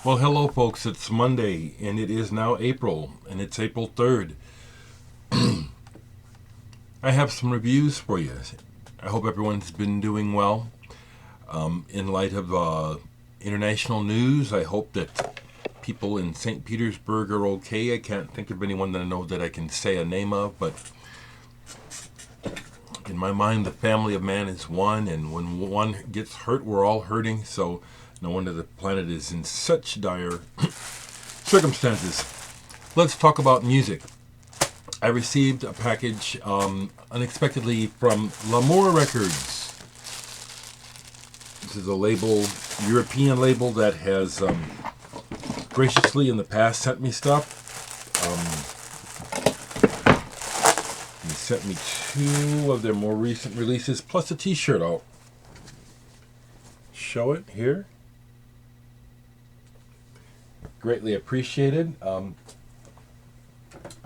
Well, hello, folks. It's Monday, and it is now April, and it's April 3rd. I have some reviews for you. I hope everyone's been doing well. In light of international news, I hope that people in St. Petersburg are okay. I can't think of anyone that I know that I can say a name of, but in my mind, the family of man is one, and when one gets hurt, we're all hurting, so no wonder the planet is in such dire circumstances. Let's talk about music. I received a package unexpectedly from Lamur Records. This is a label, European label, that has graciously in the past sent me stuff. They sent me two of their more recent releases, plus a t-shirt. I'll show it here. Greatly appreciated. I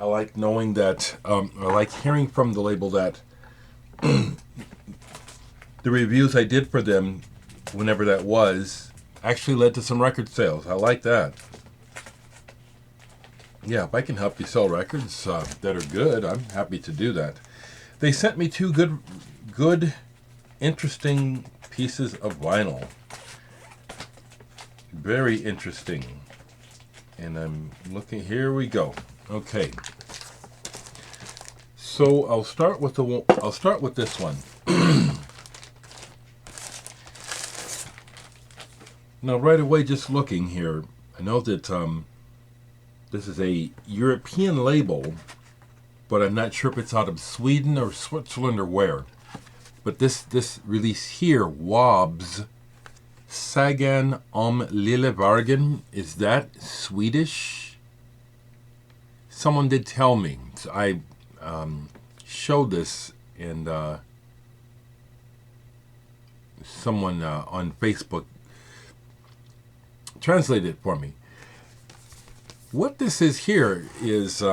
like knowing that, I like hearing from the label that the reviews I did for them, whenever that was, actually led to some record sales. I like that. Yeah, if I can help you sell records that are good, I'm happy to do that. They sent me two good, interesting pieces of vinyl. Very interesting. And I'm looking, here we go. Okay. So I'll start with this one. Now, right away, just looking here, I know that this is a European label, but I'm not sure if it's out of Sweden or Switzerland or where. But this release here, wobs, sagan lille vargen, is that Swedish? Someone did tell me. So I showed this, and someone on Facebook translated it for me. What this is here is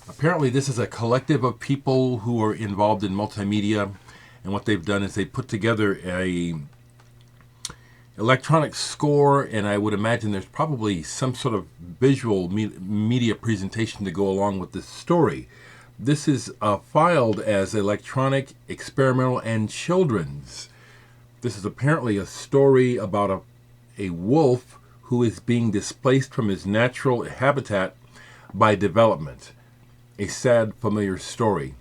apparently this is a collective of people who are involved in multimedia, and what they've done is they put together a electronic score, and I would imagine there's probably some sort of visual media presentation to go along with this story. This is filed as electronic, experimental, and children's. This is apparently a story about a wolf who is being displaced from his natural habitat by development. A sad, familiar story.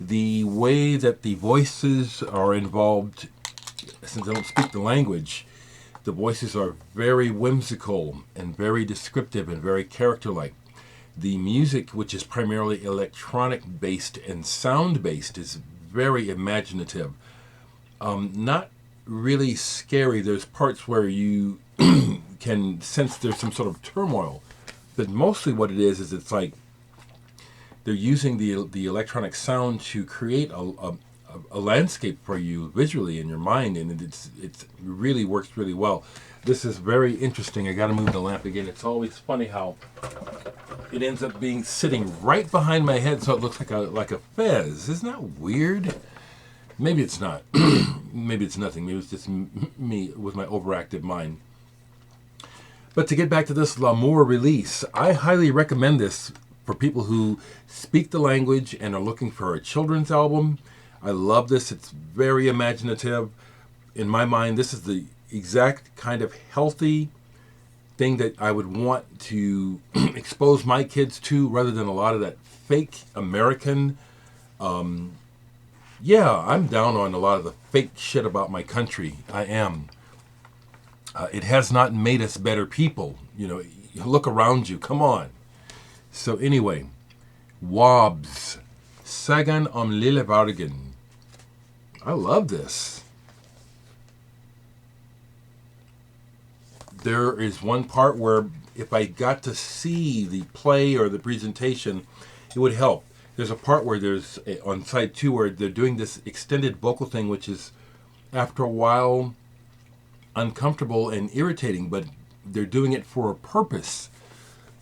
The way that the voices are involved, since I don't speak the language, the voices are very whimsical and very descriptive and very character-like. The music, which is primarily electronic-based and sound-based, is very imaginative. Not really scary. There's parts where you can sense there's some sort of turmoil, but mostly what it is it's like they're using the electronic sound to create a landscape for you visually in your mind, and it really works really well. This is very interesting. I got to move the lamp again. It's always funny how it ends up being sitting right behind my head, so it looks like a fez. Isn't that weird? Maybe it's not. Maybe it's nothing. Maybe it's just me with my overactive mind. But to get back to this Lamur release, I highly recommend this for people who speak the language and are looking for a children's album. I love this. It's very imaginative. In my mind, this is the exact kind of healthy thing that I would want to expose my kids to, rather than a lot of that fake American. Yeah, I'm down on a lot of the fake shit about my country. I am. It has not made us better people. You know, look around you. Come on. So anyway, wobs, sagan lille vargen. I love this. There is one part where if I got to see the play or the presentation, it would help. There's a part where on side 2 where they're doing this extended vocal thing, which is after a while uncomfortable and irritating, but they're doing it for a purpose.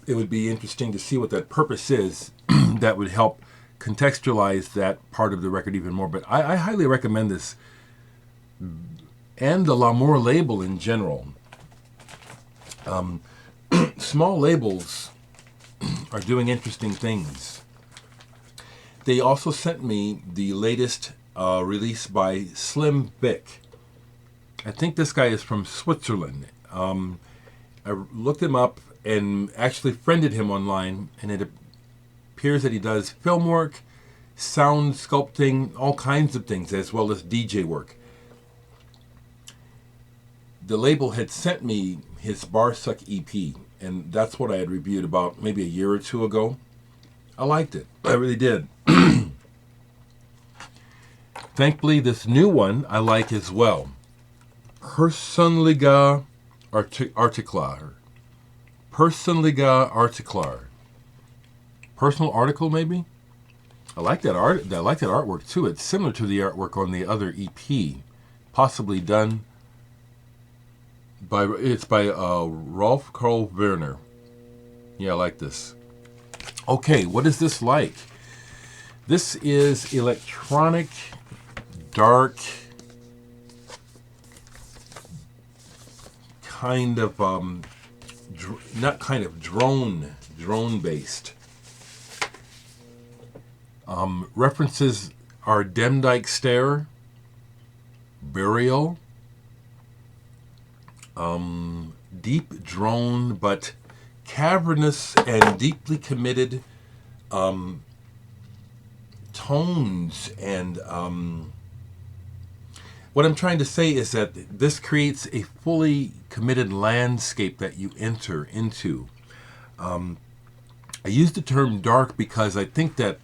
It would be interesting to see what that purpose is. That would help contextualize that part of the record even more. But I highly recommend this. and the Lamur label in general. Small labels are doing interesting things. They also sent me the latest release by Slim Bick. I think this guy is from Switzerland. I looked him up and actually friended him online, and it appears that he does film work, sound sculpting, all kinds of things, as well as DJ work. The label had sent me his Barsuck EP, and that's what I had reviewed about maybe a year or two ago. I liked it. I really did. Thankfully, this new one I like as well. Personliga Artiklar. Personliga Artiklar. Personal article, maybe? I like that art. I like that artwork too. It's similar to the artwork on the other EP, possibly done by Rolf Karl Werner. Yeah, I like this. Okay, what is this like? This is electronic, dark, kind of drone based. References are Demdike Stare, Burial, deep drone but cavernous and deeply committed tones, and what I'm trying to say is that this creates a fully committed landscape that you enter into. I use the term dark because I think that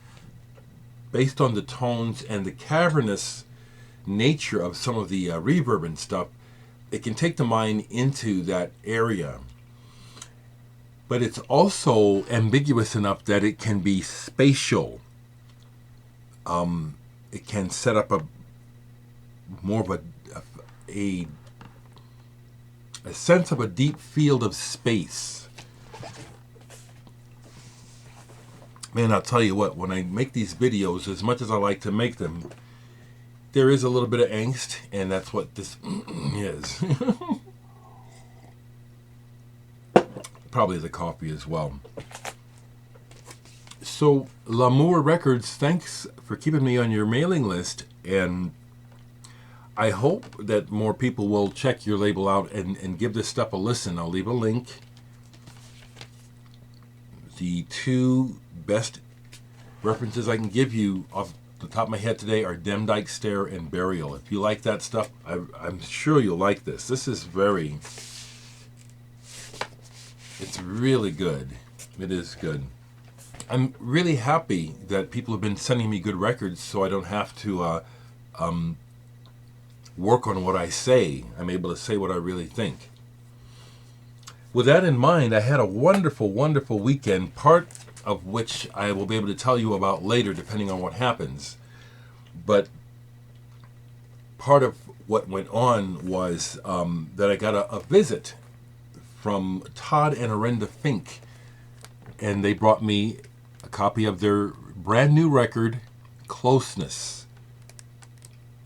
based on the tones and the cavernous nature of some of the reverb and stuff, it can take the mind into that area. But it's also ambiguous enough that it can be spatial. It can set up a more of a sense of a deep field of space. Man, I'll tell you what, when I make these videos, as much as I like to make them, there is a little bit of angst, and that's what this is. Probably the coffee as well. So, Lamur Records, thanks for keeping me on your mailing list, and I hope that more people will check your label out and give this stuff a listen. I'll leave a link. The two best references I can give you off the top of my head today are Demdike Stare and Burial. If you like that stuff, I'm sure you'll like this. This is it's really good. It is good. I'm really happy that people have been sending me good records so I don't have to work on what I say. I'm able to say what I really think. With that in mind, I had a wonderful, wonderful weekend, part of which I will be able to tell you about later, depending on what happens. But part of what went on was that I got a visit from Todd and Arenda Fink, and they brought me a copy of their brand new record, Closeness.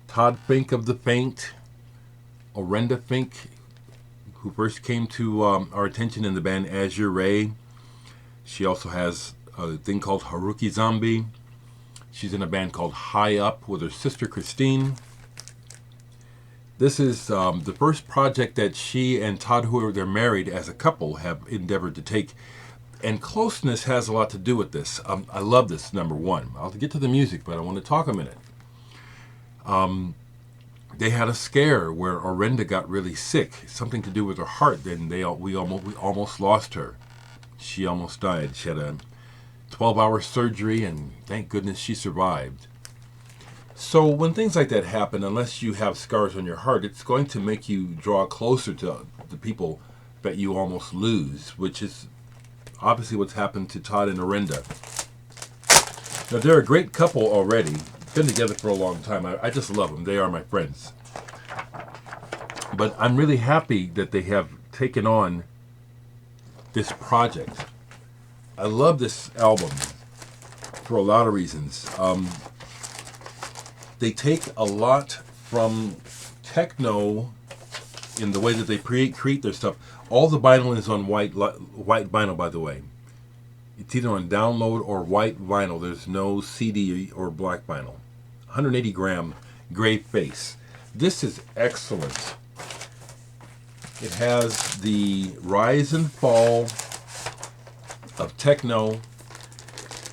Todd Fink of The Faint, Arenda Fink, who first came to our attention in the band Azure Ray. She also has a thing called Haruki Zombie. She's in a band called High Up with her sister Christine. This is the first project that she and Todd, who they're married as a couple, have endeavored to take. And Closeness has a lot to do with this. I love this, number one. I'll get to the music, but I want to talk a minute. They had a scare where Arenda got really sick, something to do with her heart. Then we almost lost her. She almost died. She had a 12-hour surgery, and thank goodness she survived. So when things like that happen, unless you have scars on your heart, it's going to make you draw closer to the people that you almost lose, which is obviously what's happened to Todd and Arenda. Now, they're a great couple already. Been together for a long time. I just love them. They are my friends. But I'm really happy that they have taken on this project. I love this album for a lot of reasons. They take a lot from techno in the way that they create their stuff. All the vinyl is on white vinyl, by the way. It's either on download or white vinyl. There's no CD or black vinyl. 180 gram gray face. This is excellent. It has the rise and fall of techno.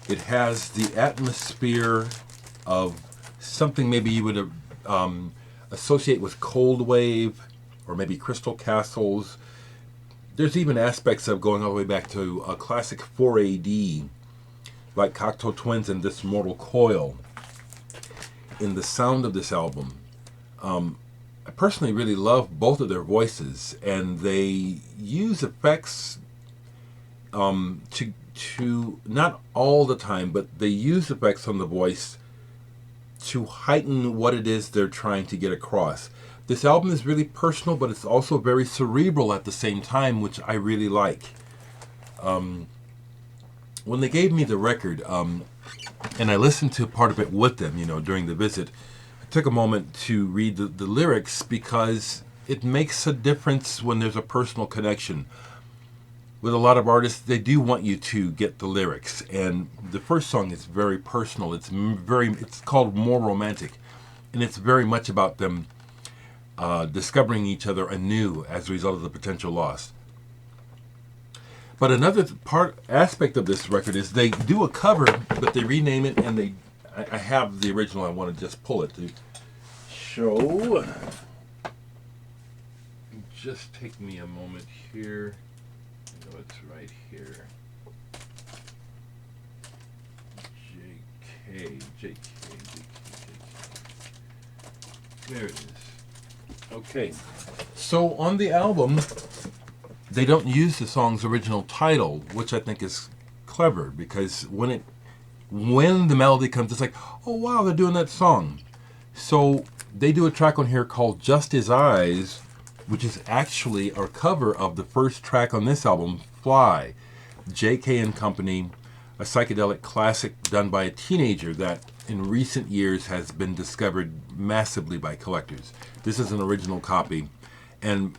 It has the atmosphere of something maybe you would associate with Cold Wave or maybe Crystal Castles. There's even aspects of going all the way back to a classic 4AD like Cocteau Twins and This Mortal Coil in the sound of this album. I personally really love both of their voices, and they use effects to not all the time, but they use effects on the voice to heighten what it is they're trying to get across. This album is really personal, but it's also very cerebral at the same time, which I really like. When they gave me the record, and I listened to part of it with them, during the visit, I took a moment to read the lyrics because it makes a difference when there's a personal connection. With a lot of artists, they do want you to get the lyrics, and the first song is very personal. It's called More Romantic, and it's very much about them discovering each other anew as a result of the potential loss. But another aspect of this record is they do a cover, but they rename it, and I have the original. I want to just pull it to show. Just take me a moment here. It's right here. JK. There it is. Okay. So on the album, they don't use the song's original title, which I think is clever, because when the melody comes, it's like, oh wow, they're doing that song. So they do a track on here called Just His Eyes, which is actually a cover of the first track on this album, Fly, JK and Company, a psychedelic classic done by a teenager that in recent years has been discovered massively by collectors. This is an original copy, and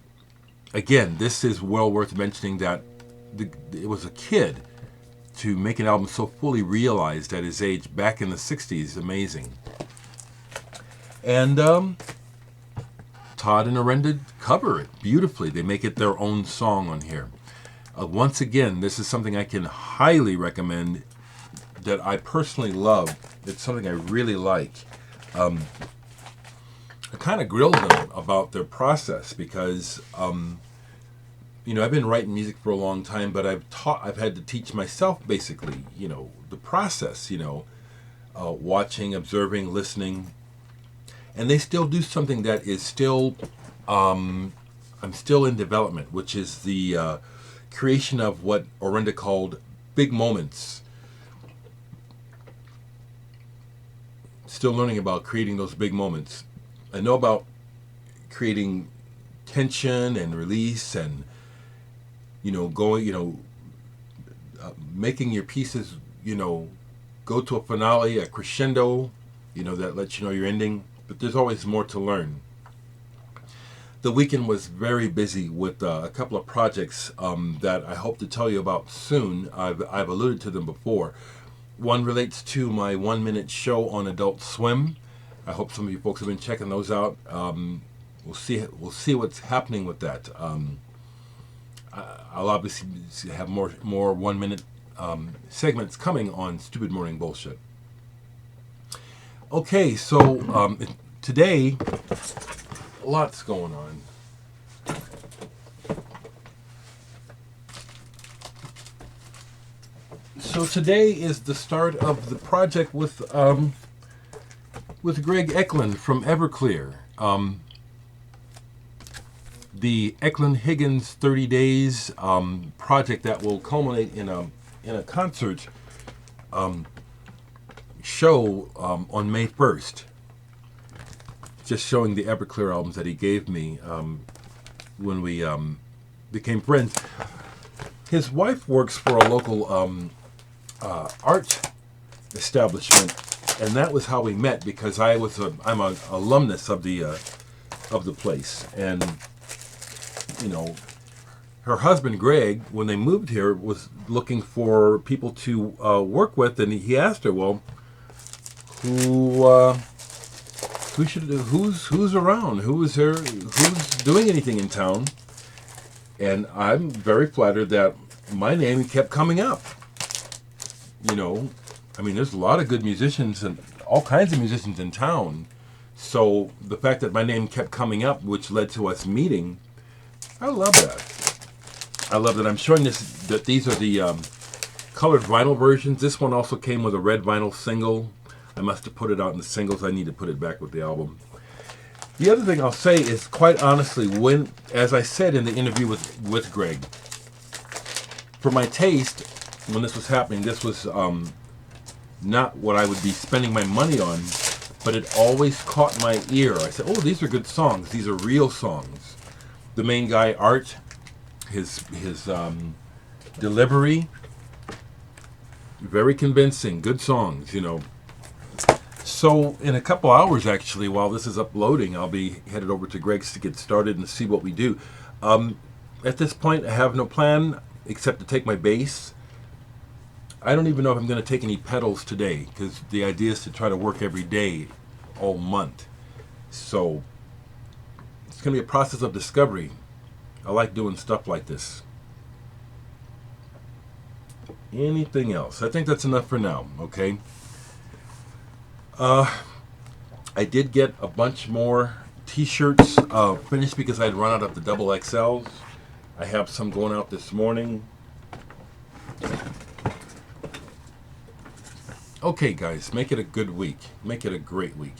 again, this is well worth mentioning that it was a kid to make an album so fully realized at his age back in the 60s. Amazing. And Todd and Arenda cover it beautifully. They make it their own song on here. Once again, this is something I can highly recommend that I personally love. It's something I really like. I kind of grilled them about their process because, I've been writing music for a long time, but I've had to teach myself basically, the process, watching, observing, listening. And they still do something that is still, I'm still in development, which is the creation of what Arenda called big moments. Still learning about creating those big moments. I know about creating tension and release and, making your pieces, go to a finale, a crescendo, that lets you know you're ending. But there's always more to learn. The weekend was very busy with a couple of projects that I hope to tell you about soon. I've alluded to them before. One relates to my 1-minute show on Adult Swim. I hope some of you folks have been checking those out. We'll see what's happening with that. I'll obviously have more 1-minute segments coming on Stupid Morning Bullshit. Okay, so today, lots going on. So today is the start of the project with Greg Eklund from Everclear. The Eklund Higgins 30 Days project that will culminate in a concert show on May 1st. Just showing the Everclear albums that he gave me when we became friends. His wife works for a local art establishment, and that was how we met, because I'm an alumnus of the of the place. And, you know, her husband, Greg, when they moved here, was looking for people to work with. And he asked her, well, who's around? Who's doing anything in town? And I'm very flattered that my name kept coming up. You know, I mean, there's a lot of good musicians and all kinds of musicians in town. So the fact that my name kept coming up, which led to us meeting, I love that. I love that. I'm showing that these are the colored vinyl versions. This one also came with a red vinyl single. I must have put it out in the singles. I need to put it back with the album. The other thing I'll say is, quite honestly, when, as I said in the interview with Greg, for my taste, when this was happening, this was not what I would be spending my money on, but it always caught my ear. I said, oh, these are good songs. These are real songs. The main guy, Art, his delivery, very convincing, good songs, you know. So in a couple hours, actually, while this is uploading, I'll be headed over to Greg's to get started and see what we do. At this point, I have no plan except to take my bass. I don't even know if I'm going to take any pedals today, because the idea is to try to work every day all month. So it's going to be a process of discovery. I like doing stuff like this. Anything else? I think that's enough for now, okay? I did get a bunch more t-shirts finished because I had run out of the double XLs. I have some going out this morning. Okay, guys, make it a good week. Make it a great week.